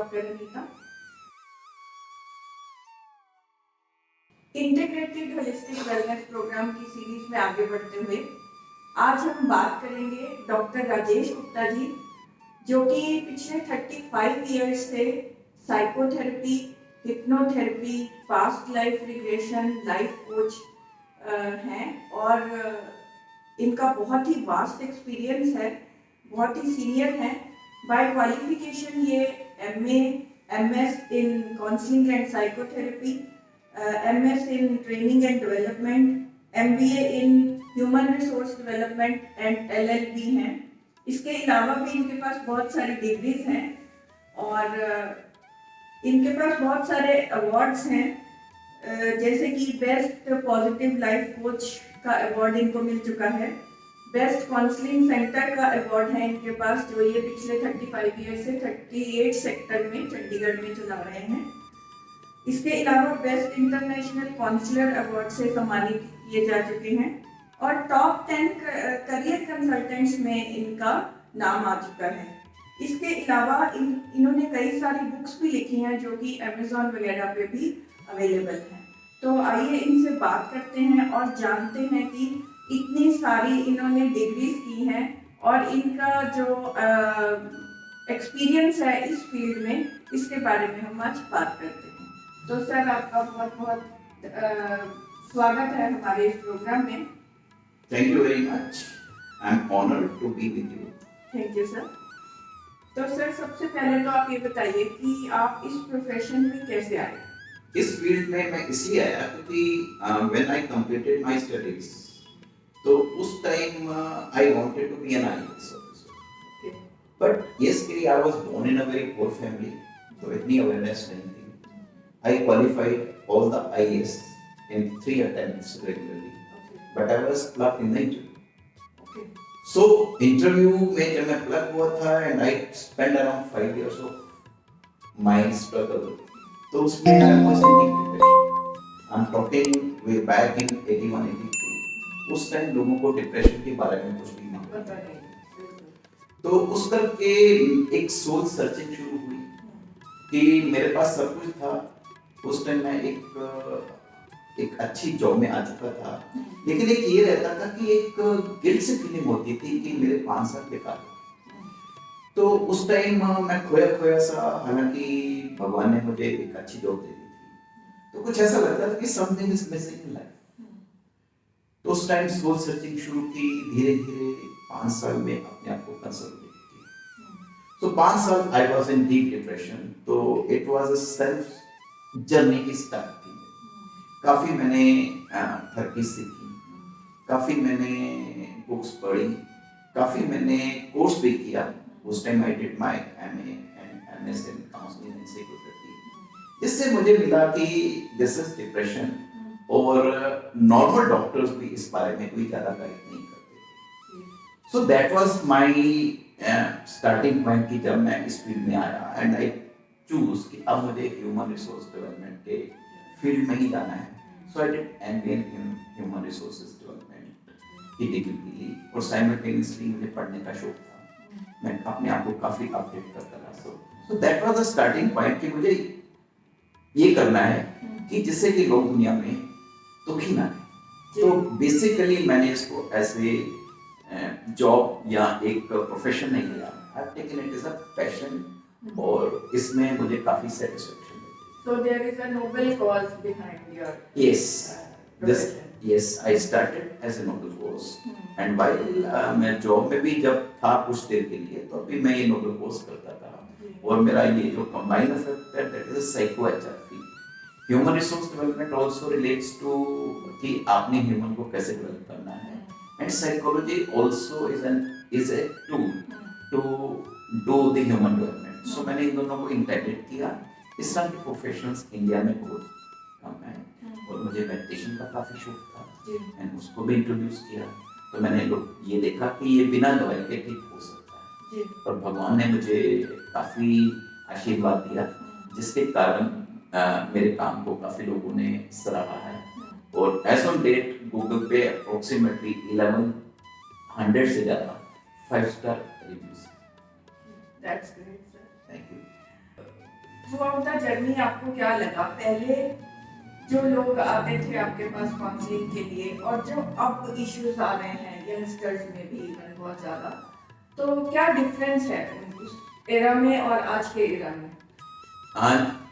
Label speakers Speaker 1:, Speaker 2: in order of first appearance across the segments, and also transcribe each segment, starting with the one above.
Speaker 1: Doctor Anita. Integrated holistic wellness programme की series में आगे बढ़ते हुए आज हम बात करेंगे डॉक्टर राजेश गुप्ता जी, जो कि पिछले 35 ईयर्स से psychotherapy, hypnotherapy, past life regression, life coach हैं और इनका बहुत ही वास्ट एक्सपीरियंस है, बहुत ही सीनियर हैं। बाय क्वालिफिकेशन ये MA, MS in counselling and psychotherapy, MS in training and development, MBA in human resource development and LLB हैं। इसके अलावा भी इनके पास बहुत सारी डिग्रीज हैं और इनके पास बहुत सारे अवार्ड्स हैं, जैसे कि बेस्ट पॉजिटिव लाइफ कोच का अवार्ड इनको मिल चुका है, बेस्ट काउंसलिंग सेंटर का अवार्ड है इनके पास, जो ये पिछले 35 ईयर से 38 सेक्टर में चंडीगढ़ में चला रहे हैं। इसके अलावा बेस्ट इंटरनेशनल काउंसलर अवार्ड से सम्मानित किए जा चुके हैं और टॉप 10 करियर कंसल्टेंट्स में इनका नाम आ चुका है। इसके अलावा इन्होंने कई सारी बुक्स भी लिखी हैं जो कि अमेज़ॉन वगैरह पे भी अवेलेबल हैं। तो आइए इनसे बात करते हैं और जानते हैं कि इतनी सारी इन्होंने डिग्रीज की हैं और इनका जो एक्सपीरियंस है इस फील्ड में, इसके बारे में हम आज बात करते हैं। तो सर, आपका बहुत बहुत स्वागत है हमारे इस प्रोग्राम में।
Speaker 2: Thank you very much. I'm honored to be with you.
Speaker 1: Thank you sir. तो सर, सबसे पहले तो आप ये बताइए कि आप इस प्रोफेशन में कैसे आए?
Speaker 2: इस फील्ड में मैं इसलिए आया क्योंकि when I completed my studies, तो उस time I wanted to be an IAS officer.
Speaker 1: Okay.
Speaker 2: But yes, I was born in a very poor family, तो इतनी awareness नहीं थी. I qualified all the IAS in 3 attempts regularly, but I was plucked in the interview. So interview में जब मैं plucked हुआ था and I spent around 5 years of my struggle, तो उसमें I was in deep depression. I'm talking way back in 81-82. उस time लोगों को डिप्रेशन के बारे में कुछ भी नहीं पता नहीं। तो उस करके एक सोल सर्चिंग शुरू हुई कि मेरे पास सब कुछ था। उस टाइम मैं एक अच्छी जॉब में आ चुका था, लेकिन एक ये रहता था कि एक गिल्ट सी फीलिंग होती थी कि मेरे 5 साल बेकार। तो उस टाइम मैं खोया सा, हालांकि भगवान ने मुझे एक अच्छी जॉब दे दी थी, तो कुछ ऐसा लगता था कि something is missing in life. तो उस टाइम सोल सर्चिंग शुरू की, धीरे धीरे 5 साल में अपने आप को कंसोलिडेट की। तो 5 साल I was in deep depression. तो it was a self journey की स्टार्ट थी। काफी मैंने थेरेपी सीखी, काफी मैंने बुक्स पढ़ी, काफी मैंने कोर्स भी किया। उस time I did my MA and MS in counselling and psychotherapy. इससे मुझे मिला कि दिस इज डिप्रेशन और नॉर्मल डॉक्टर्स भी इस बारे में कोई ज्यादा गाइड नहीं करते थे। So that was my starting point कि जब मैं इस फील्ड में आया एंड आई चूज कि अब मुझे ह्यूमन रिसोर्स डेवलपमेंट के फील्ड में ही जाना है। So I did MBA in human resources development की डिग्री ली और साइमल्टेनियसली मुझे पढ़ने का शौक था। मैं अपने आप को काफी अपडेट करता रहा। So that was the starting point कि मुझे ये करना है कि जिससे कि लोग दुनिया में दुखी ना रहे। तो बेसिकली मैंने इसको ऐसे जॉब या एक प्रोफेशन नहीं लिया, I have taken it as a passion और इसमें मुझे काफी सेटिस्फैक्शन मिलती है।
Speaker 1: So there is a noble cause behind your
Speaker 2: Yes,
Speaker 1: profession.
Speaker 2: yes, I started as a noble cause and while मैं जॉब में भी जब था कुछ देर के लिए, तो अभी मैं ये noble cause करता था और मेरा ये जो combined effect है that is a psycho HRP. Human resource development also relates to कि आपने ह्यूमन को कैसे डेवलप करना है and psychology also is a tool to do the human development. So मैंने इन दोनों को इंटीग्रेट किया। इस तरह के प्रोफेशनल्स इंडिया में बहुत कम है और मुझे मेडिटेशन का काफी शौक था एंड उसको भी इंट्रोड्यूस किया। तो मैंने ये देखा कि ये बिना दवाई के ठीक हो सकता है और भगवान ने मुझे काफी आशीर्वाद दिया, जिसके कारण मेरे काम को काफी लोगों ने सराहा है और एज ऑन डेट गूगल पे अप्रोक्सीमेटली 1100 से ज्यादा 5 star reviews.
Speaker 1: That's great, sir.
Speaker 2: Thank you.
Speaker 1: Through out the journey आपको क्या लगा? पहले जो लोग आते थे आपके पास काउंसलिंग के लिए और जो अब इश्यूज आ रहे हैं यंगस्टर्स में भी इवन बहुत ज़्यादा, तो क्या डिफरेंस है उस एरा में और आज के एरा में?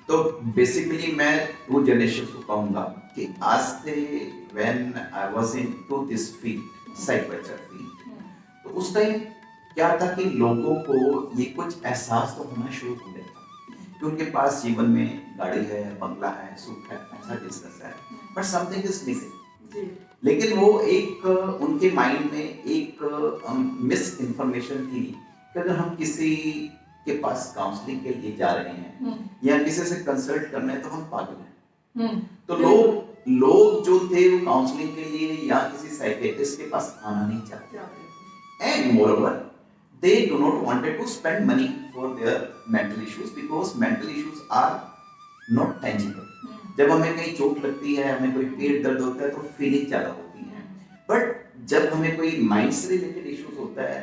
Speaker 2: तो बेसिकली मैं टू जनरेशन को कहूँगा कि आज से when I was into this field psychology, तो उस टाइम क्या था कि लोगों को ये कुछ एहसास तो होना शुरू हो गया था कि उनके पास जीवन में गाड़ी है, बंगला है, सुख है, अच्छा बिजनेस है, बट समथिंग इज मिसिंग। लेकिन वो एक उनके माइंड में एक मिस इन्फॉर्मेशन थी कि अगर हम किसी के पास काउंसलिंग के लिए जा रहे हैं या किसी से कंसल्ट करना है तो हम पागल हैं। तो लोग जो थे वो काउंसलिंग के लिए या किसी साइकियाट्रिस्ट के पास आना नहीं चाहते। And moreover they do not wanted to spend money for their mental issues because mental issues are not tangible। जब हमें कहीं चोट लगती है, हमें कोई पेट दर्द होता है तो फीलिंग ज्यादा होती है, बट जब हमें कोई माइंड से रिलेटेड इश्यूज होता है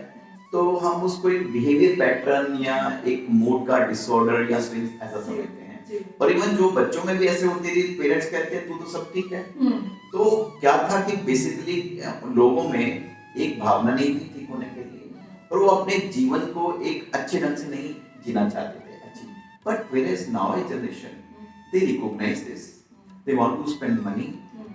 Speaker 2: तो हम उसको एक बिहेवियर पैटर्न या एक मूड का डिसऑर्डर या स्विंग ऐसा समझते हैं। और इवन जो बच्चों में भी ऐसे होते हैं, पेरेंट्स कहते हैं तू तो सब ठीक है। तो क्या था कि बेसिकली लोगों में एक भावना नहीं थी ठीक होने के लिए और वो अपने जीवन को एक अच्छे ढंग से नहीं जीना चाहते थे अच्छी। But whereas now a generation they recognize this, they want to spend money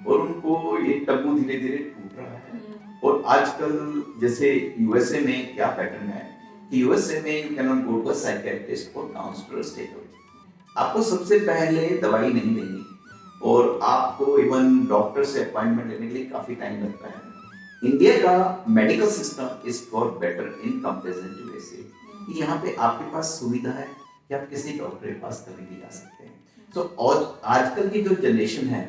Speaker 2: और उनको ये टबू धीरे धीरे टूट रहा है। और आजकल जैसे यूएसए में क्या पैटर्न है कि यूएसए में you can not go to a psychiatrist और काउंसलर स्ट्रेट अवे। आपको सबसे पहले दवाई नहीं देनी और आपको इवन डॉक्टर से अपॉइंटमेंट लेने के लिए काफी टाइम लगता है। इंडिया का medical system is far better in comparison to USA. कि यहाँ पे आपके पास सुविधा है कि आप किसी डॉक्टर के पास कभी भी जा सकते हैं। सो और आजकल की जो जनरेशन है,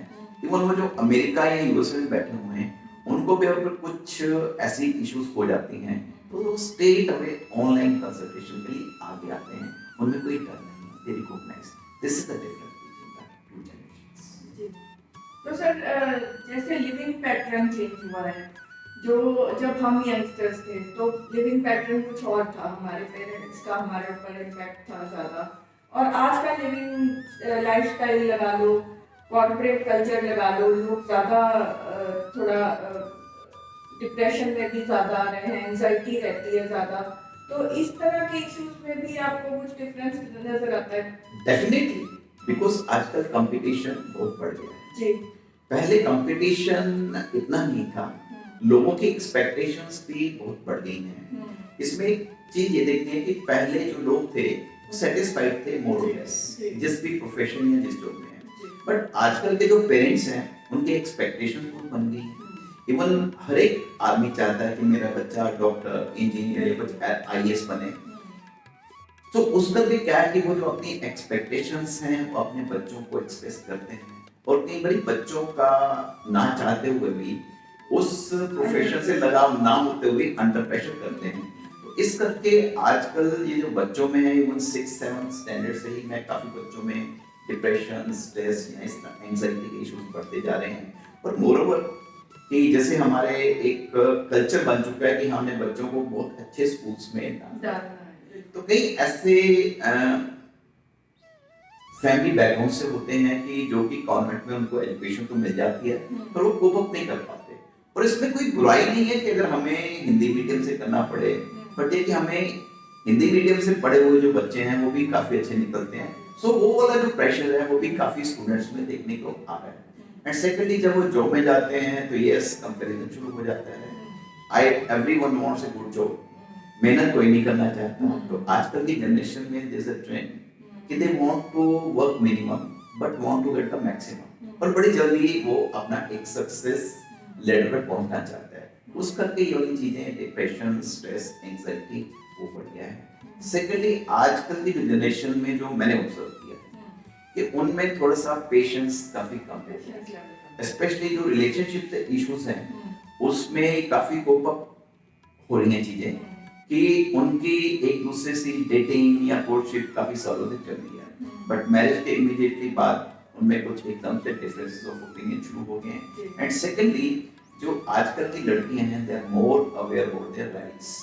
Speaker 2: इवन वो जो अमेरिका या यूएसए में बैठे हुए हैं, उनको भी अगर कुछ ऐसी इश्यूज हो जाती हैं तो वो स्ट्रेट अवे ऑनलाइन कंसल्टेशन के लिए आगे आते हैं। उनमें कोई डर नहीं है, they recognise this is the difference between the two generations.
Speaker 1: तो सर जैसे लिविंग पैटर्न चेंज हुआ है, जो जब हम यंगस्टर्स थे तो लिविंग पैटर्न कुछ और था, हमारे पेरेंट्स का हमारे ऊपर इम्पैक्ट था ज़्यादा, और आज का लिविंग लाइफस्टाइल लगा लो, कॉर्पोरेट कल्चर लगा लो, लोग ज़्यादा थोड़ा डिप्रेशन में भी ज़्यादा आ रहे हैं, एंजाइटी रहती है ज़्यादा। तो इस तरह के इश्यूज में भी आपको कुछ डिफरेंस नजर आता है?
Speaker 2: डेफिनेटली, बिकॉज आजकल कंपटीशन बहुत बढ़ गया है
Speaker 1: जी।
Speaker 2: पहले कंपटीशन इतना नहीं था, लोगों की एक्सपेक्टेशंस भी बहुत बढ़ गई हैं। इसमें एक चीज ये देखते हैं कि पहले जो लोग थे वो सेटिस्फाइड थे मोर और लेस जिस भी प्रोफेशन या जिस जॉब में है, बट आजकल के जो पेरेंट्स हैं उनकी एक्सपेक्टेशंस बहुत बन गई हैं। इवन हर एक आदमी चाहता है कि मेरा बच्चा डॉक्टर, इंजीनियर या कुछ आईएएस बने। तो उसका भी क्या है कि वो जो अपनी एक्सपेक्टेशंस हैं वो अपने बच्चों को एक्सप्रेस करते हैं और कई बार बच्चों का ना चाहते हुए भी उस प्रोफेशन से लगाव ना होते हुए अंडर प्रेशर करते हैं। तो इस करके आजकल ये जो बच्चों में है, इवन 6-7 स्टैंडर्ड से ही मैं काफी बच्चों में डिप्रेशन, स्ट्रेस या इस तरह एंजाइटी के इश्यूज बढ़ते जा रहे हैं। और मोरओवर कि जैसे हमारे एक कल्चर बन चुका है कि हमने बच्चों को बहुत अच्छे स्कूल्स में डालना है। तो कई ऐसे फैमिली बैकग्राउंड से होते हैं कि जो कि कॉन्वेंट में उनको एजुकेशन तो मिल जाती है पर वो कोप अप नहीं कर पाते। और इसमें कोई बुराई नहीं है कि अगर हमें हिंदी मीडियम से करना पड़े, बट ये कि हमें हिंदी मीडियम से पढ़े हुए जो बच्चे हैं वो भी काफी अच्छे निकलते हैं। सो वो वाला जो प्रेशर है वो भी काफी स्टूडेंट्स में देखने को आ रहा है। एंड सेकेंडली जब वो जॉब में जाते हैं तो यस कंपैरिजन शुरू हो जाता है। Everyone wants a good job, मेहनत कोई नहीं करना चाहता। तो आजकल की जनरेशन में देयर इज अ ट्रेंड कि they want to work minimum but want to get the maximum, और बड़ी जल्दी वो अपना एक सक्सेस लेवल पे पहुंचना चाहता है। उस करके ये वाली चीजें डिप्रेशन, स्ट्रेस, एंजाइटी वो बढ़ गया है। सेकेंडली आजकल की जनरेशन में जो मैंने ऑब्जर्व किया कि उनमें थोड़ा सा पेशेंस काफी कम है, स्पेशली जो रिलेशनशिप से इश्यूज हैं उसमें काफी कोप अप हो रही हैं चीजें कि उनकी एक दूसरे से डेटिंग या कोर्टशिप काफी सालों से चल रही है, बट मैरिज के इमीडिएटली बाद उनमें कुछ एकदम से डिफरेंसेस ऑफ ओपिनियन शुरू हो गए हैं। एंड सेकेंडली जो आजकल की लड़कियां हैं they are more aware about their rights,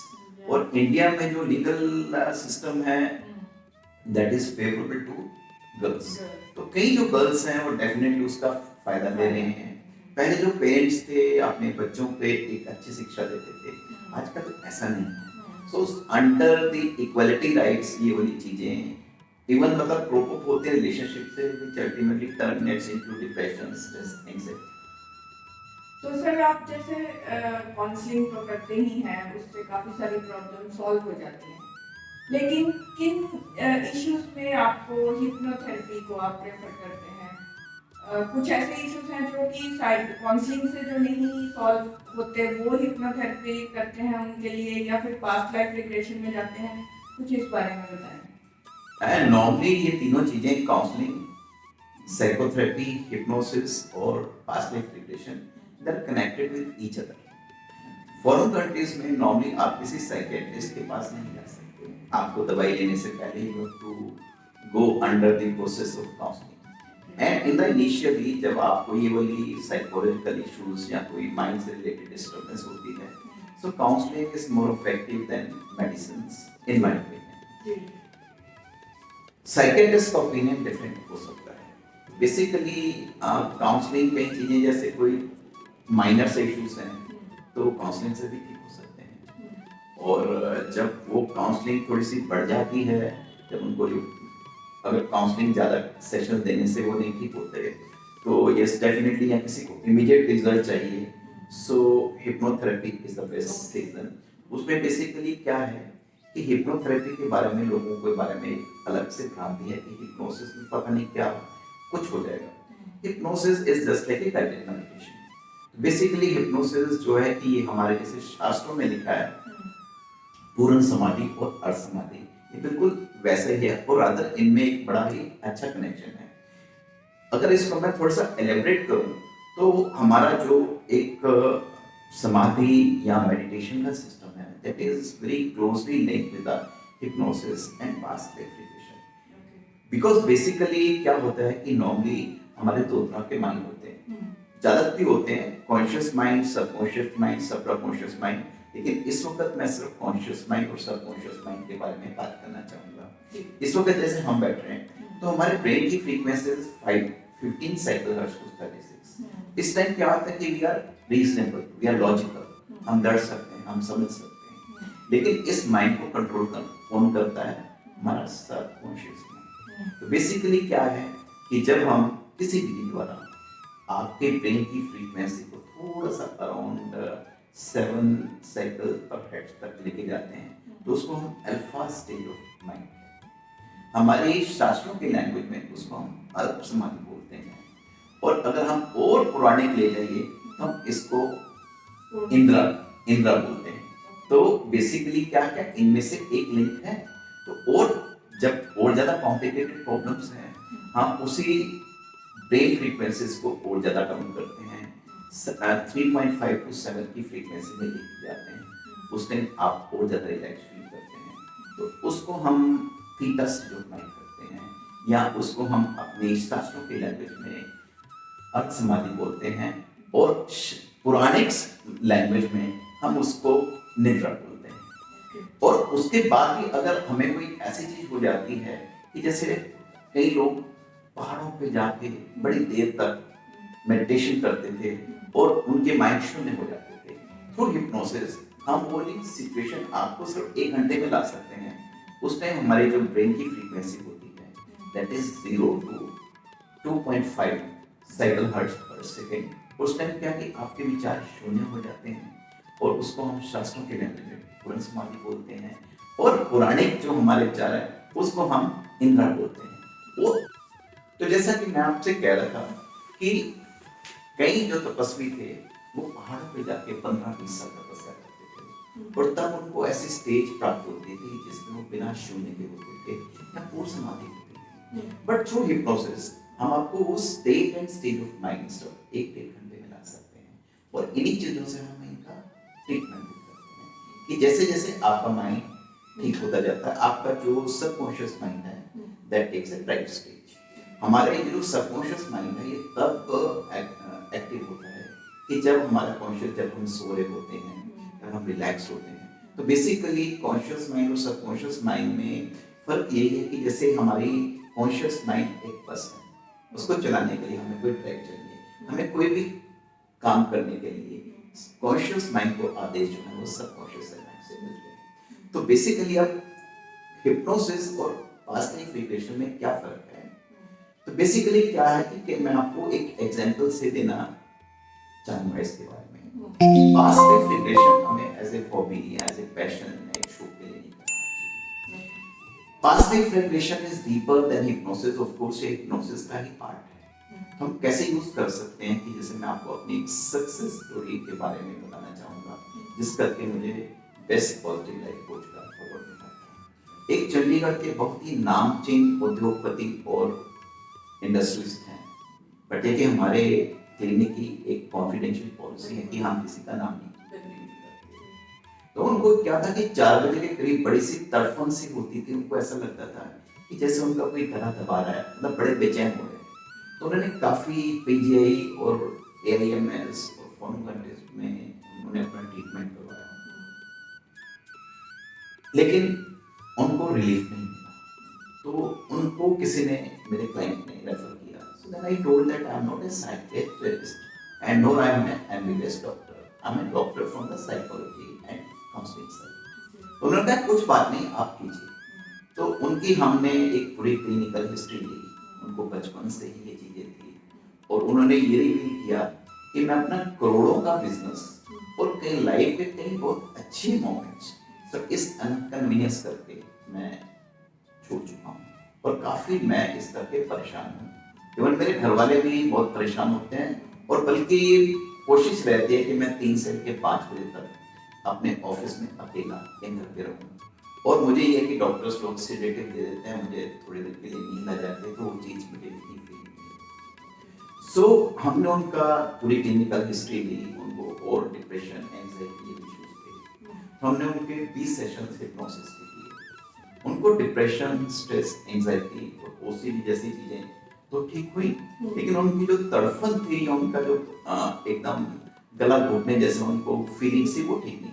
Speaker 2: और इंडिया में जो लीगल सिस्टम है that is favourable to girls. तो कई जो गर्ल्स हैं वो डेफिनेटली उसका फायदा ले रहे हैं। पहले जो पेरेंट्स थे अपने बच्चों पे एक अच्छी शिक्षा देते थे, आजकल तो ऐसा नहीं है। So under the equality rights ये वाली चीजें इवन मतलब प्रोप अप होते हैं रिलेशनशिप से which ultimately terminates into depression, stress, anxiety.
Speaker 1: तो सर आप जैसे काउंसलिंग तो करते ही हैं, उससे काफ़ी सारी प्रॉब्लम सॉल्व हो जाती हैं, लेकिन किन इश्यूज में आपको हिप्नोथेरेपी को आप प्रेफर करते हैं? कुछ ऐसे इश्यूज हैं जो कि शायद काउंसलिंग से जो नहीं सॉल्व होते वो हिप्नोथेरेपी करते हैं उनके लिए, या फिर पास्ट लाइफ रिग्रेशन में जाते हैं, कुछ इस बारे में बताएं।
Speaker 2: नॉर्मली ये तीनों चीजें काउंसलिंग, साइकोथेरेपी, हिप्नोसिस और past life regression they are connected with each other. Foreign countries में नॉर्मली आप किसी साइकियाट्रिस्ट के पास नहीं जा सकते, आपको दवाई लेने से पहले you have to go under the process of counselling. And in the initially जब आपको ये वाली साइकोलॉजिकल इश्यूज या कोई माइंड से रिलेटेड डिस्टर्बेंस होती है, so counselling is more effective than medicines in my opinion. Psychiatrist का ओपिनियन डिफरेंट हो सकता है। बेसिकली काउंसलिंग कई चीजें जैसे कोई माइनर से इश्यूज हैं तो काउंसलिंग से भी ठीक हो सकते हैं, और जब वो काउंसलिंग थोड़ी सी बढ़ जाती है, जब उनको अगर काउंसलिंग ज़्यादा सेशन देने से वो नहीं ठीक होते, तो यस डेफिनेटली या किसी को इमीडिएट रिजल्ट चाहिए, so hypnotherapy is the best reason. उसमें बेसिकली क्या है कि हिप्नोथेरेपी के बारे में लोगों के बारे में अलग से भ्रांति है कि हिप्नोसिस में पता नहीं क्या कुछ हो जाएगा। Hypnosis is just like a guided meditation. Basically hypnosis जो है कि ये हमारे जैसे शास्त्रों में लिखा है पूर्ण समाधि और अर्ध समाधि, ये बिल्कुल वैसे ही है, और अदर इनमें एक बड़ा ही अच्छा कनेक्शन है। अगर इसको मैं थोड़ा सा एलेबरेट करूं तो हमारा जो एक समाधि या मेडिटेशन का सिस्टम है that is very closely linked with the hypnosis and past life regression. Because basically क्या होता है कि नॉर्मली हमारे दो तरह के माइंड होते हैं, ज्यादातर होते हैं conscious mind, subconscious mind, supraconscious mind, लेकिन इस वक्त मैं सिर्फ कॉन्शियस माइंड और सबकॉन्शियस माइंड के बारे में बात करना चाहूंगा। इस वक्त जैसे हम बैठ रहे हैं तो हमारे ब्रेन की फ्रीक्वेंसी 15 साइकिल हर्ट्ज टू 36। इस टाइम क्या होता है कि we are reasonable, we are logical, हम डर सकते हैं, हम समझ सकते हैं, लेकिन इस माइंड को कंट्रोल कौन करता है? हमारा सबकॉन्शियस माइंड। तो बेसिकली क्या है कि जब हम किसी विधि द्वारा आपके ब्रेन की फ्रीक्वेंसी को थोड़ा सा अराउंड 7 साइकिल पर हेर्ट्ज तक लेके जाते हैं तो उसको हम अल्फा स्टेज ऑफ माइंड, हमारे शास्त्रों की लैंग्वेज में उसको हम अल्प समाधि बोलते हैं, और अगर हम और पौराणिक ले जाइए तो हम इसको इंद्रा बोलते हैं। तो बेसिकली क्या क्या इनमें से एक लिंक है। तो और जब और ज्यादा कॉम्प्लिकेटेड प्रॉब्लम्स हैं हम उसी ब्रेन फ्रीक्वेंसीज को और ज्यादा कम करते हैं, 3.5 to 7 की फ्रीक्वेंसी में लेके जाते हैं, उस टाइम आप और ज्यादा रिलैक्स फील करते हैं, तो उसको हम थीटा स्टेज ऑफ माइंड करते हैं, या उसको हम अपने शास्त्रों की लैंग्वेज में अर्ध समाधि बोलते हैं, और पुराणिक लैंग्वेज में हम उसको निद्रा बोलते हैं। और उसके बाद भी अगर हमें कोई ऐसी चीज हो जाती है कि जैसे कई लोग पहाड़ों पे जाके बड़ी देर तक मेडिटेशन करते थे और उनके माइंड शून्य हो जाते थे, थ्रू हिप्नोसिस हम वो सिचुएशन आपको सिर्फ 1 घंटे में ला सकते हैं। उस टाइम हमारी जो ब्रेन की फ्रीक्वेंसी होती है that is 0 to 2.5 cycle hertz पर सेकेंड। उस टाइम क्या कि आपके विचार शून्य हो जाते हैं, और उसको हम शास्त्रों के लैंग्वेज में पूर्ण समाधि बोलते हैं, और पौराणिक जो हमारे विचार है उसको हम इंद्रा बोलते हैं। वो तो जैसा कि मैं आपसे कह रहा था कि कई जो तपस्वी थे वो पहाड़ों पे जाके 15-20 साल तपस्या करते थे, और तब उनको ऐसी स्टेज प्राप्त होती थी जिसमें वो बिना शून्य के होते थे या पूर्ण समाधि होती थी। बट थ्रू हिप्नोसिस हम आपको वो state and stage of mind stop 1-1.5 घंटे में ला सकते हैं, और इन्हीं चीजों से हम इनका ट्रीटमेंट करते हैं कि जैसे जैसे आपका माइंड ठीक होता जाता है, आपका जो सबकॉन्शियस माइंड है that takes a right stage. हमारे जो सबकॉन्शियस माइंड है ये तब एक्टिव होता है कि जब हमारा कॉन्शियस, जब हम सो रहे होते हैं, जब हम रिलैक्स होते हैं। तो बेसिकली कॉन्शियस माइंड और सबकॉन्शियस माइंड में फर्क यही है कि जैसे हमारी कॉन्शियस माइंड एक बस है, उसको चलाने के लिए हमें कोई ट्रैक चाहिए, हमें कोई भी काम करने के लिए कॉन्शियस माइंड को आदेश जो है वो सब कॉन्शियस माइंड से मिलते हैं। तो बेसिकली अब हिप्नोसिस और पास्ट लाइफ रिग्रेशन में क्या फर्क है? तो बेसिकली क्या है कि मैं आपको एक एग्जांपल से देना चाहूंगा इसके बारे में। पास्ट लाइफ रिग्रेशन हमें एज ए हॉबी या एज ए पैशन एक शौक के लिए नहीं करना चाहिए। Past life regression is deeper than hypnosis, of course ये हिप्नोसिस का ही पार्ट है। तो हम कैसे यूज कर सकते हैं कि जैसे मैं आपको अपनी एक सक्सेस स्टोरी के बारे में बताना चाहूंगा जिस करके मुझे बेस्ट पॉजिटिव लाइफ कोच का अवार्ड मिला था। एक चंडीगढ़ के बहुत ही नामचीन उद्योगपति और इंडस्ट्रियलिस्ट हैं, बट ये कि हमारे क्लिनिक की एक कॉन्फिडेंशियल पॉलिसी है कि हम किसी का नाम नहीं करते। तो उनको क्या था कि 4 बजे के करीब बड़ी सी तड़फन सी होती थी, उनको ऐसा लगता था कि जैसे उनका कोई गला दबा रहा है, मतलब बड़े बेचैन हो रहे हैं। तो उन्होंने काफ़ी पीजीआई और एआईएमएस और फॉर्मूला टेस्ट में उन्होंने अपना ट्रीटमेंट करवाया, लेकिन उनको रिलीफ नहीं मिला। तो उनको किसी ने, मेरे क्लाइंट ने रेफर किया। So then I told that I am not a psychiatrist and nor I am an MBBS doctor, I am a doctor from the psychology and counselling side. उन्होंने कहा कुछ बात नहीं, आप कीजिए। तो उनकी हमने एक पूरी क्लिनिकल हिस्ट्री ली, उनको बचपन से ही ये चीजें थी और उन्होंने ये रिवील किया कि मैं अपना करोड़ों का बिजनेस और कई लाइफ के कई बहुत अच्छे मोमेंट्स तो इस अनकन्वीनियंस करके मैं छोड़ चुका हूँ और काफी मैं इस करके परेशान हूँ। इवन मेरे घर वाले भी बहुत परेशान होते हैं और बल्कि कोशिश रहती है कि मैं 3 से लेकर 5 बजे तक अपने ऑफिस में अकेला या घर पे रहूँ। और मुझे ये है कि डॉक्टर्स लोग सेडेटिव दे देते हैं, मुझे थोड़ी देर के लिए नींद आ जाती है, तो वो चीज़ मुझे नहीं फील। सो हमने उनका पूरी क्लिनिकल हिस्ट्री ली, उनको और डिप्रेशन एंजाइटी इश्यूज थे। हमने उनके 20 सेशंस हिप्नोसिस के किए। उनको डिप्रेशन, स्ट्रेस, एंजाइटी और ओसीडी जैसी चीजें तो ठीक हुई, लेकिन उनकी जो तड़फन थी, उनका जो एकदम गला घोटने जैसे उनको फीलिंग थी, वो ठीक नहीं।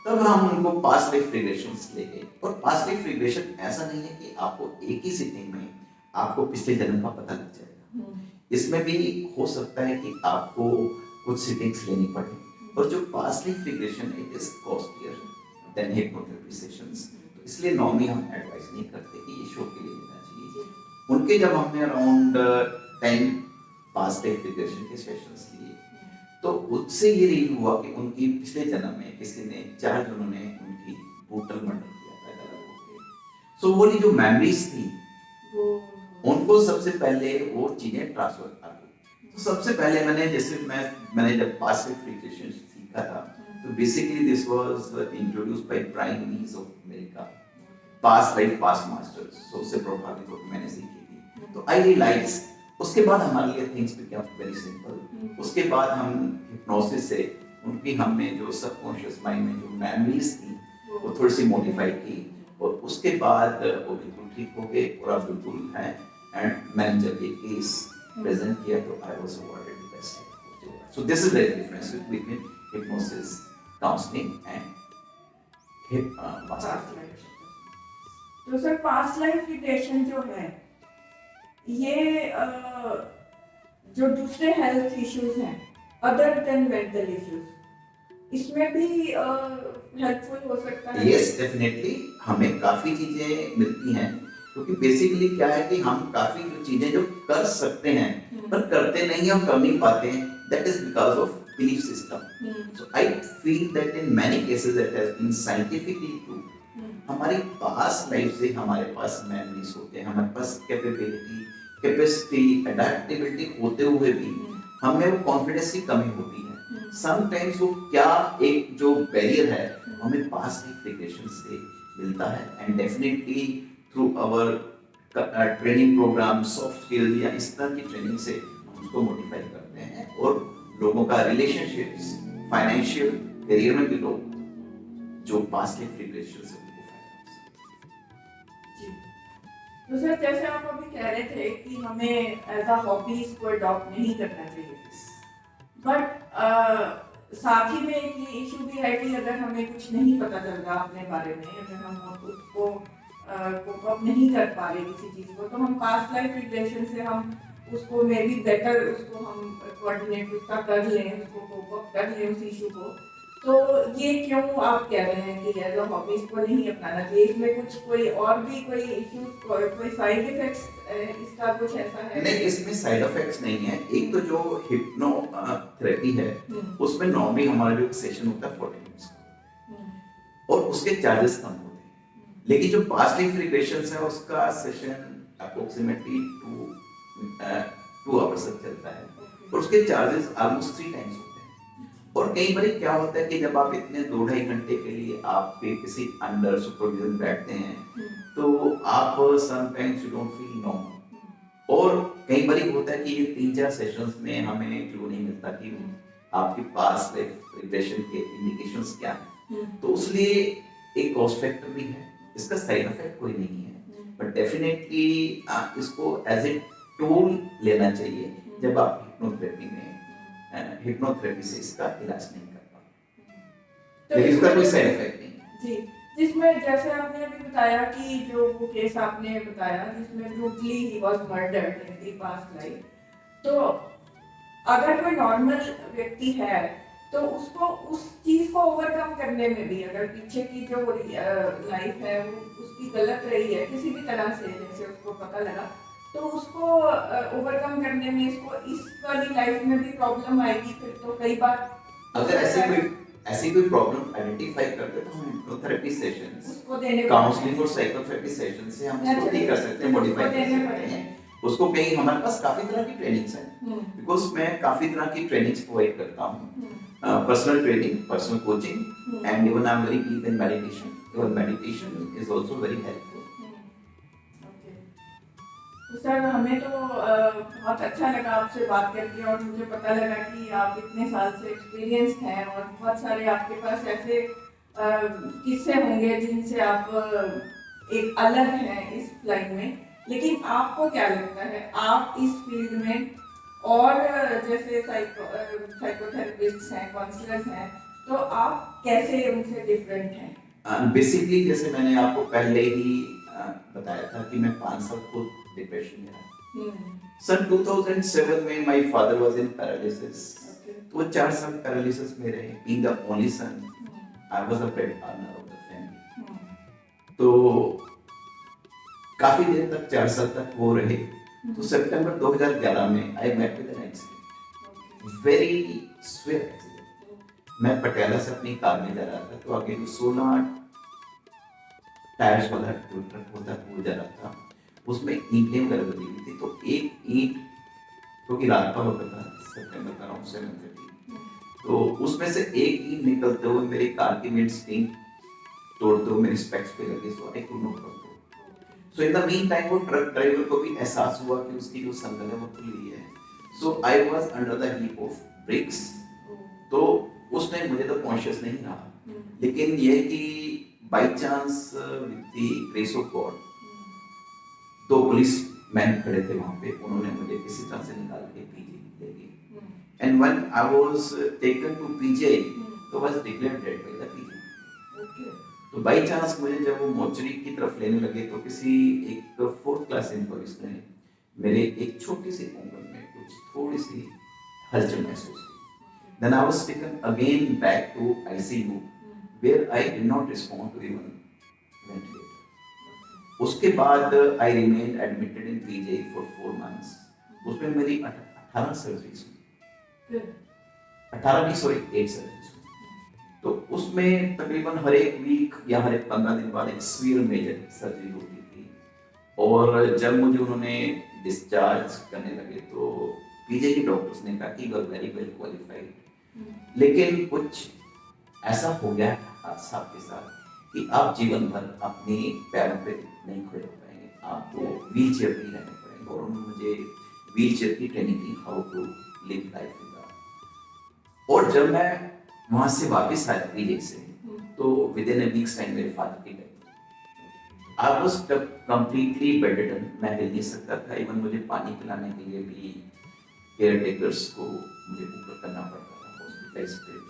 Speaker 2: तब हम उनको पास्ट लाइफ रिग्रेशंस ले गए। और पास्ट लाइफ रिग्रेशन ऐसा नहीं है कि आपको एक ही सिटिंग में आपको पिछले जन्म का पता लग जाएगा। इसमें भी हो सकता है कि आपको कुछ सिटिंग्स लेनी पड़े। और जो पास्ट लाइफ रिग्रेशन है, it is costlier then hypnotherapy sessions. तो इसलिए नॉर्मली हम एडवाइस नहीं करते कि ये शो के लिए लेना चाहिए। उनके जब हमने अराउंड 10 पास्ट लाइफ रिग्रेशन के सेशंस लिए, तो उससे ये रिवील हुआ कि उनकी पिछले जन्म में किसी ने 4 जनों ने उनकी ब्रूटल मर्डर किया था गला घोट के। सो वो जो मेमोरीज थी उनको सबसे पहले वो चीजें ट्रांसफर आ गई। तो सबसे पहले मैंने जब पास्ट लाइफ रिग्रेशन सीखा था, तो basically this was introduced by prime minister of America, past life past masters. So उससे प्रभावित होकर मैंने सीखी थी। तो आई रियलाइज उसके बाद हमारे लिए थिंग्स बिकम वेरी सिंपल। उसके बाद हम हिप्नोसिस से उनकी हमने जो सबकॉन्शियस माइंड में जो मेमोरीज थी वो थोड़ी सी मॉडिफाई की और उसके बाद वो बिल्कुल ठीक हो गए और अब बिल्कुल हैं। एंड मैंने जब ये केस प्रेजेंट किया तो I was awarded best. So this is the difference between hypnosis, counselling and past life.
Speaker 1: तो सर पास्ट लाइफ रिग्रेशन जो है ये जो दूसरे हेल्थ इश्यूज हैं अदर देन मेंटल इश्यूज, इसमें भी हेल्पफुल हो सकता है?
Speaker 2: यस डेफिनेटली, हमें काफी चीजें मिलती हैं क्योंकि बेसिकली क्या है कि हम काफी जो चीजें जो कर सकते हैं पर करते नहीं हम कर नहीं पाते हैं, that is because of belief system. So I feel that in many cases it has been scientifically proved. हमारी पास्ट लाइफ से हमारे पास मेमोरीज होते हैं, हमारे पास कैपेबिलिटी, कैपेसिटी, अडैप्टेबिलिटी होते हुए भी हमें वो कॉन्फिडेंस की कमी होती है। समटाइम्स वो क्या एक जो बैरियर है हमें पास्ट लाइफ रिग्रेशन से मिलता है। And definitely through our training programme, soft skill या इस तरह की ट्रेनिंग से हम उसको मॉडिफाई करते हैं और लोगों का रिलेशनशिप्स, फाइनेंशियल, करियर में भी लोग जो पास्ट लाइफ रिग्रेशन से
Speaker 1: तो सर जैसे आप अभी कह रहे थे कि हमें एज अ हॉबी इसको अडॉप्ट नहीं करना चाहिए, बट साथ ही में एक ये इशू भी है कि अगर हमें कुछ नहीं पता चल रहा अपने बारे में, अगर हम उसको कोप अप नहीं कर पा रहे किसी चीज़ को, तो हम पास्ट लाइफ रिग्रेशन से हम उसको मे बी बेटर उसको हम कोऑर्डिनेट उसका कर लें, उसको कोप अप कर लें उस इशू को। तो ये क्यों आप कह रहे हैं कि एज अ हॉबी इसको नहीं अपनाना चाहिए? इसमें कुछ कोई और भी कोई इश्यूज, कोई साइड इफेक्ट्स इसका कुछ ऐसा है?
Speaker 2: नहीं, इसमें साइड इफेक्ट्स नहीं है। एक तो जो हिप्नो थेरेपी है उसमें नॉर्मली हमारा जो सेशन होता है 40 मिनट्स का और उसके चार्जेस कम होते हैं। लेकिन जो पास्ट लाइफ रिग्रेशंस है उसका सेशन अप्रोक्सीमेटली 2 आवर्स तक चलता है और उसके चार्जेस ऑलमोस्ट 3 टाइम्स होते हैं। और कई बार क्या होता है कि जब आप इतने 2-2.5 घंटे के लिए आपके किसी अंडर सुपरविजन बैठते हैं तो आप sometimes you don't feel normal. और कई बार होता है कि ये 3-4 सेशंस में हमें क्लू नहीं मिलता कि आपकी पास्ट लाइफ रिग्रेशन के इंडिकेशंस क्या हैं। तो इसलिए एक कॉस्ट फैक्टर भी है, इसका साइड इफेक्ट कोई नहीं है, बट डेफिनेटली इसको एज ए टूल लेना चाहिए जब आप हिप्नोथेरेपी से इसका इलाज नहीं कर पाते।
Speaker 1: तो
Speaker 2: लेकिन इसका कोई साइड इफेक्ट नहीं है।
Speaker 1: जी, जिसमें जैसे आपने अभी बताया कि जो वो केस आपने बताया जिसमें brutally he was murdered in the past life, तो अगर कोई नॉर्मल व्यक्ति है तो उसको उस चीज को ओवरकम करने में भी, अगर पीछे की जो लाइफ है वो उसकी गलत रही है किसी भी तरह से, जैसे उसको पता लगा, तो उसको ओवरकम करने में इसको इस वाली लाइफ में भी प्रॉब्लम आएगी फिर तो कई बार।
Speaker 2: अगर ऐसी कोई प्रॉब्लम आइडेंटिफाई करते तो हम हिप्नोथेरेपी सेशंस,
Speaker 1: उसको देने
Speaker 2: काउंसलिंग और साइकोथेरेपी सेशन से हम उसको ठीक कर सकते हैं, मॉडिफाई कर सकते हैं उसको। कहीं हमारे पास काफी तरह की ट्रेनिंग्स हैं, बिकॉज मैं काफी तरह की ट्रेनिंग्स प्रोवाइड करता हूँ, personal training, personal coaching, and even I am very deep in meditation. Your meditation is also very helpful.
Speaker 1: तो सर हमें तो बहुत अच्छा लगा आपसे बात करके, और मुझे पता लगा कि आप इतने साल से एक्सपीरियंस हैं और बहुत सारे आपके पास ऐसे किस्से होंगे जिनसे आप एक अलग हैं इस लाइन में। लेकिन आपको क्या लगता है आप इस फील्ड में और जैसे साइकोथेरेपिस्ट हैं, काउंसलर्स हैं, तो आप कैसे उनसे डिफरेंट हैं?
Speaker 2: बेसिकली जैसे मैंने आपको पहले ही बताया था कि मैं 5 साल खुद डिप्रेशन में रहा। सन 2007 में my father was in paralysis, तो 4 साल पैरालिसिस में रहे। Being the only son, I was the bread earner of the family. तो काफी देर तक 4 साल तक वो रहे। तो सितंबर 2011 में I met with an accident, very swift accident. मैं पटियाला से अपनी कार में जा रहा था, तो आगे जो 16 टायर्स वाला ट्रक होता है वो जा रहा था, उसमें ईंटें वगैरह लगी हुई थी। तो एक ईंट, क्योंकि रात का वक्त था, सितंबर का अराउंड 7:30, तो उसमें से एक ईंट निकलते हुए मेरी कार की विंडस्क्रीन तोड़ते हुए मेरी स्पेक्स पे लगे। So I could not control. So in the mean time वो ट्रक ड्राइवर को भी एहसास हुआ कि उसकी जो संगल है वो खुली है। So I was under the heap of bricks. तो उस टाइम मुझे तो कॉन्शियस नहीं रहा, लेकिन ये कि by chance with the grace of God 2 police man खड़े थे वहां पे, उन्होंने मुझे किसी तरह से निकाल के पीजी ले गए। And when I was taken to PG, तो was declared dead by the PG. तो बाय चांस मुझे जब वो मोर्चरी की तरफ लेने लगे तो किसी एक 4th क्लास एम्प्लॉइज ने मेरे एक छोटी सी उंगली में कुछ थोड़ी सी हलचल महसूस की। Then I was taken again back to ICU where I did not respond to even ventilator. उसके बाद I remained admitted in PG for 4 months. उसमें मेरी 18 सर्जरीज हुई, 18 नहीं सॉरी 8 सर्जरीज हुई। तो उसमें तकरीबन हर एक वीक या हर एक 15 दिन बाद एक सीवियर मेजर सर्जरी होती थी। और जब मुझे उन्होंने डिस्चार्ज करने लगे तो पीजे के डॉक्टर्स ने कहा कि you are very well qualified, लेकिन कुछ ऐसा हो गया हादसा आपके साथ कि आप जीवन भर अपने पैरों पे नहीं खड़े हो पाएंगे, आपको व्हील चेयर पे ही रहने पड़ेंगे। और उन्होंने मुझे व्हील चेयर की ट्रेनिंग दी, how to live life with that. और जब मैं वहां से वापस आया पीजे से, तो with in a weeks time मेरे फादर की death. I was completely bedridden, मैं हिल नहीं सकता था। इवन मुझे पानी पिलाने के लिए भी केयर टेकर्स को मुझे ऊपर करना पड़ता था, हॉस्पिटलाइज पे।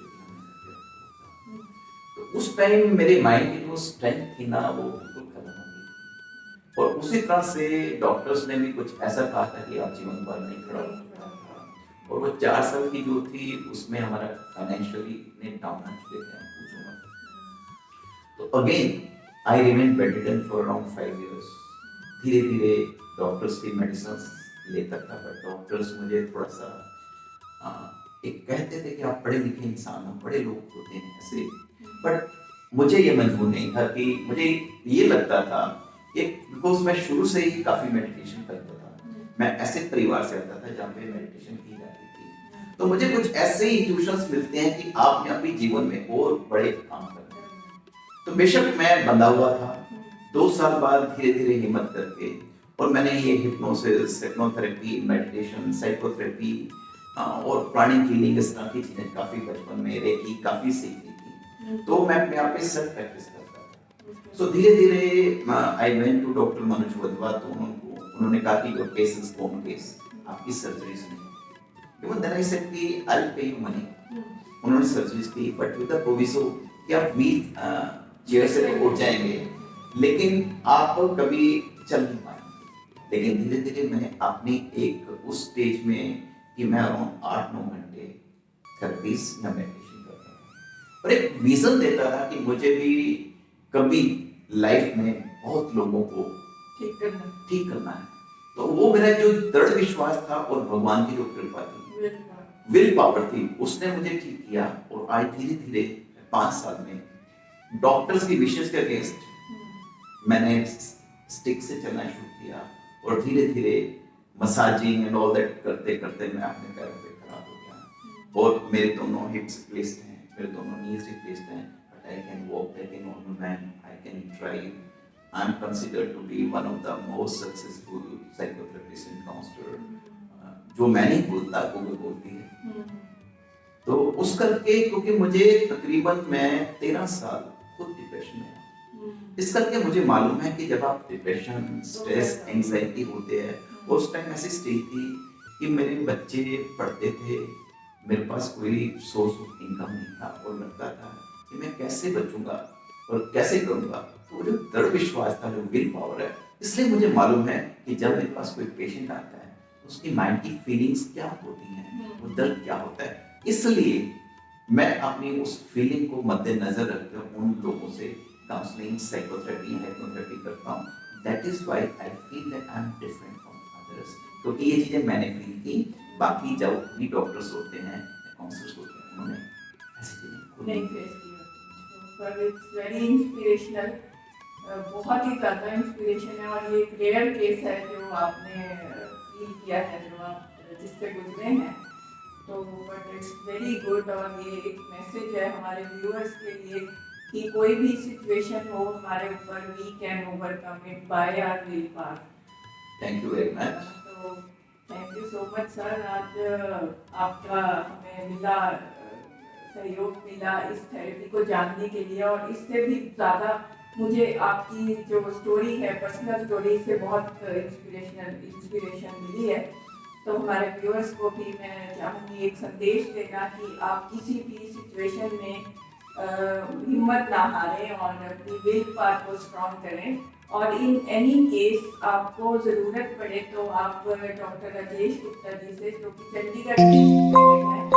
Speaker 2: तो उस टाइम मेरे माइंड की जो स्ट्रेंथ थी ना, वो बिल्कुल खत्म हो गई। और उसी तरह से डॉक्टर्स ने भी कुछ ऐसा कहा था कि आप जीवन भर नहीं खड़ा हो सकता। और वो 4 साल की जो थी उसमें हमारा फाइनेंशियली इतने डाउन आ चुके थे, हम पूछो मत। तो again I remain bedridden for around 5 years. धीरे धीरे डॉक्टर्स की मेडिसिन लेता था, बट डॉक्टर्स मुझे थोड़ा सा एक कहते थे कि आप पढ़े लिखे इंसान हो, बड़े लोग होते हैं ऐसे, बट मुझे ये मंजूर नहीं था। कि मुझे ये लगता था कि बिकॉज मैं शुरू से ही काफी मेडिटेशन करता था, मैं ऐसे परिवार से आता था जहाँ पे मेडिटेशन की जाती थी, तो मुझे कुछ ऐसे ही ट्यूशंस मिलते हैं कि आपने अपने जीवन में और बड़े काम करने हैं। तो बेशक मैं बंधा हुआ था। 2 साल बाद धीरे धीरे हिम्मत करके, और मैंने ये हिप्नोसिस, हिप्नोथेरेपी, मेडिटेशन, साइकोथेरेपी और प्राणिक हीलिंग, इस तरह की चीजें काफी बचपन में रेकी काफी सीखी थी। तो मैं अपने आप पे सेल्फ प्रैक्टिस करता था। सो धीरे धीरे I went to doctor Manoj Wadhwa. तो उन्होंने कहा कि your case is common case, आपकी सर्जरीज नहीं। इवन देन आई सेड कि I will pay you money. उन्होंने सर्जरीज की, बट विद द प्रोविजो कि आप व्हील चेयर से तो उठ जाएंगे, लेकिन आप कभी चल नहीं पाएंगे। लेकिन धीरे धीरे मैंने अपनी एक उस स्टेज में कि मैं अराउंड 8-9 घंटे थेरेपीज या मेडिटेशन करता था, और एक विजन देता था कि मुझे भी कभी लाइफ में बहुत लोगों को ठीक करना है। तो वो मेरा जो दृढ़ विश्वास था और भगवान की जो कृपा थी, विल पावर थी, उसने मुझे ठीक किया। और आज धीरे धीरे 5 साल में डॉक्टर्स की विशेष के अगेंस्ट मैंने स्टिक से चलना शुरू किया, और धीरे धीरे मसाजिंग एंड ऑल दैट करते करते मैं अपने पैरों पे खड़ा हो गया। और मेरे दोनों हिप्स रिप्लेस्ड हैं, मेरे दोनों नीज रिप्लेस्ड हैं, but I can walk like a normal man, I can drive. I am considered to be one of the most successful psychotherapist in counsellor. जो मैं नहीं बोलता, गूगल बोलती है। तो उस करके, क्योंकि मुझे तकरीबन मैं 13 साल खुद डिप्रेशन में, इस करके मुझे मालूम है कि जब आप डिप्रेशन, स्ट्रेस, एंजाइटी होते हैं, उस टाइम ऐसी स्टेज थी कि मेरे बच्चे पढ़ते थे, मेरे पास कोई सोर्स ऑफ इनकम नहीं था, और लगता था कि मैं कैसे बचूंगा और कैसे करूंगा। तो जो दृढ़ विश्वास था, जो विल पावर है, इसलिए मुझे मालूम है कि जब मेरे पास कोई पेशेंट आता है, उसकी माइंड की फीलिंग्स क्या होती हैं, वो दर्द क्या होता है। इसलिए मैं अपनी उस फीलिंग को मद्देनजर रखकर उन लोगों से काउंसलिंग, साइकोथेरेपी, हिप्नोथेरेपी करता हूँ। That is why I feel that I am different from others, क्योंकि ये चीजें मैंने फील की। बाकी जब भी डॉक्टर्स होते हैं, काउंसलर्स होते हैं, उन्होंने ऐसी चीजें
Speaker 1: नहीं फेस की होती। पर इट्स वेरी इंस्पिरेशनल, बहुत ही ज़्यादा इंस्पिरेशन है। और ये एक रेयर केस है जो आपने फील किया है, जो आप जिससे गुजरे हैं। तो बट इट्स वेरी गुड, और ये एक मैसेज है हमारे व्यूअर्स के लिए कि कोई भी सिचुएशन हो हमारे ऊपर, we can overcome it by our will power.
Speaker 2: Thank you very much.
Speaker 1: तो thank you so much sir. आज आपका हमें मिला, सहयोग मिला इस थेरेपी को जानने के लिए। और इससे भी ज़्यादा मुझे आपकी जो स्टोरी है, पर्सनल स्टोरी, से बहुत इंस्पिरेशन मिली है। तो हमारे व्यूअर्स को भी मैं चाहूँगी एक संदेश देना कि आप किसी भी सिचुएशन में हिम्मत ना हारें और अपनी विल पावर को स्ट्रॉन्ग करें। और इन एनी केस आपको ज़रूरत पड़े तो आप डॉक्टर राजेश गुप्ता जी से, जो कि चंडीगढ़ में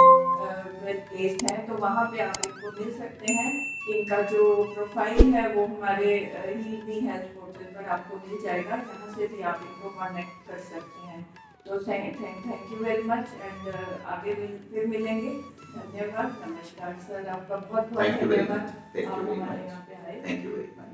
Speaker 1: वेल प्लेस्ड हैं, तो वहाँ पे आप इनको मिल सकते हैं। इनका जो प्रोफाइल है वो हमारे हील मी हेल्थ पोर्टल पर आपको मिल जाएगा, जहाँ से भी आप इनको कॉन्टेक्ट कर सकते हैं। तो thank you very much, and आगे फिर मिलेंगे। धन्यवाद, नमस्कार सर। आपका बहुत बहुत धन्यवाद, आप हमारे यहाँ पे आए।
Speaker 2: Thank you very much.